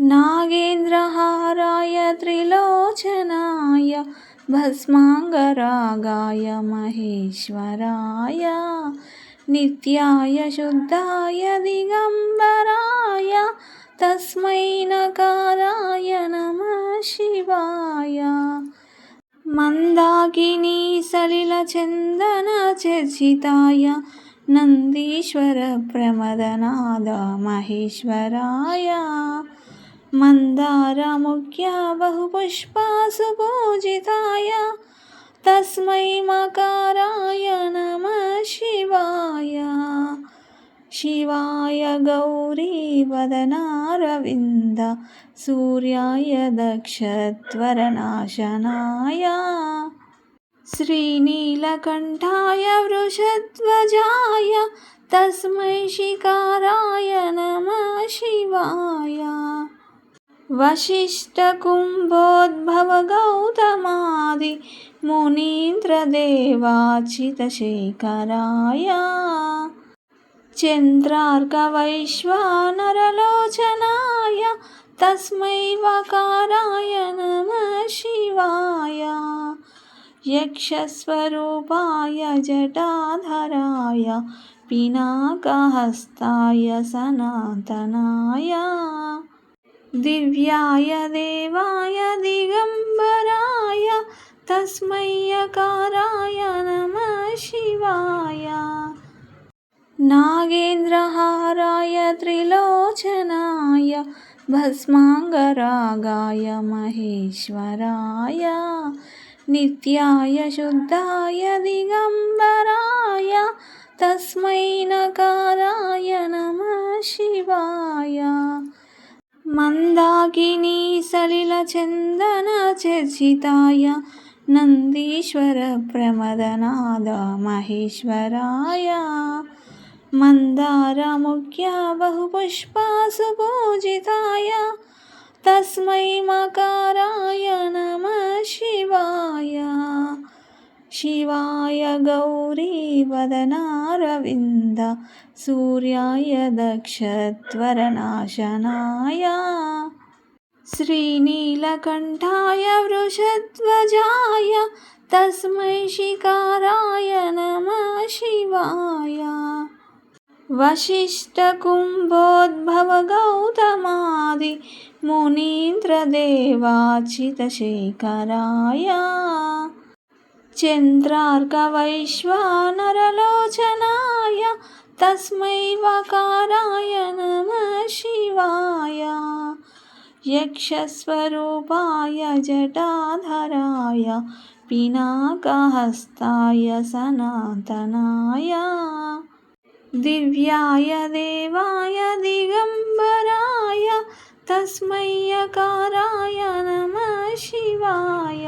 नागेन्द्रहाराय त्रिलोचनाय भस्माङ्गरागाय महेश्वराय नित्याय शुद्धाय दिगम्बराय तस्मै नकाराय नमः शिवाय। मन्दाकिनी सलिलचन्दनचर्चिताय नन्दीश्वर प्रमदनाद महेश्वराय मन्दारमुख्य बहुपुष्पासुपूजिताय तस्मै मकाराय नमः शिवाय। शिवाय गौरीवदनारविन्द सूर्याय दक्षत्वरनाशनाय श्रीनीलकण्ठाय वृषध्वजाय तस्मै शिकाराय नमः शिवाय। वसिष्ठकुम्भोद्भवगौतमादि मुनीन्द्रदेवाच्युतशेखराय चन्द्रार्कवैश्वानरलोचनाय तस्मै वकाराय नमः शिवाय। यक्षस्वरूपाय जटाधराय पिनाकहस्ताय सनातनाय दिव्याय देवाय दिगम्बराय तस्मै यकाराय नमः शिवाय। नागेन्द्रहाराय त्रिलोचनाय भस्माङ्गरागाय महेश्वराय नित्याय शुद्धाय दिगम्बराय तस्मै नकाराय नमः शिवाय। मन्दाकिनी सलिलचन्दनचर्चिताय नन्दीश्वर प्रमदनाद महेश्वराय मन्दारमुख्य बहुपुष्पासुपूजिताय तस्मै मकाराय नमः शिवाय। शिवाय गौरीवदनारविन्द सूर्याय दक्षत्वरनाशनाय श्रीनीलकण्ठाय वृषध्वजाय तस्मै शिकाराय नमः शिवाय। वसिष्ठकुम्भोद्भवगौतमादि मुनीन्द्रदेवाच्युतशेखराय चन्द्रार्कवैश्वानरलोचनाय तस्मै वकाराय नमः शिवाय। यक्षस्वरूपाय जटाधराय पिनाकहस्ताय सनातनाय दिव्याय देवाय दिगम्बराय तस्मै यकाराय नमः शिवाय।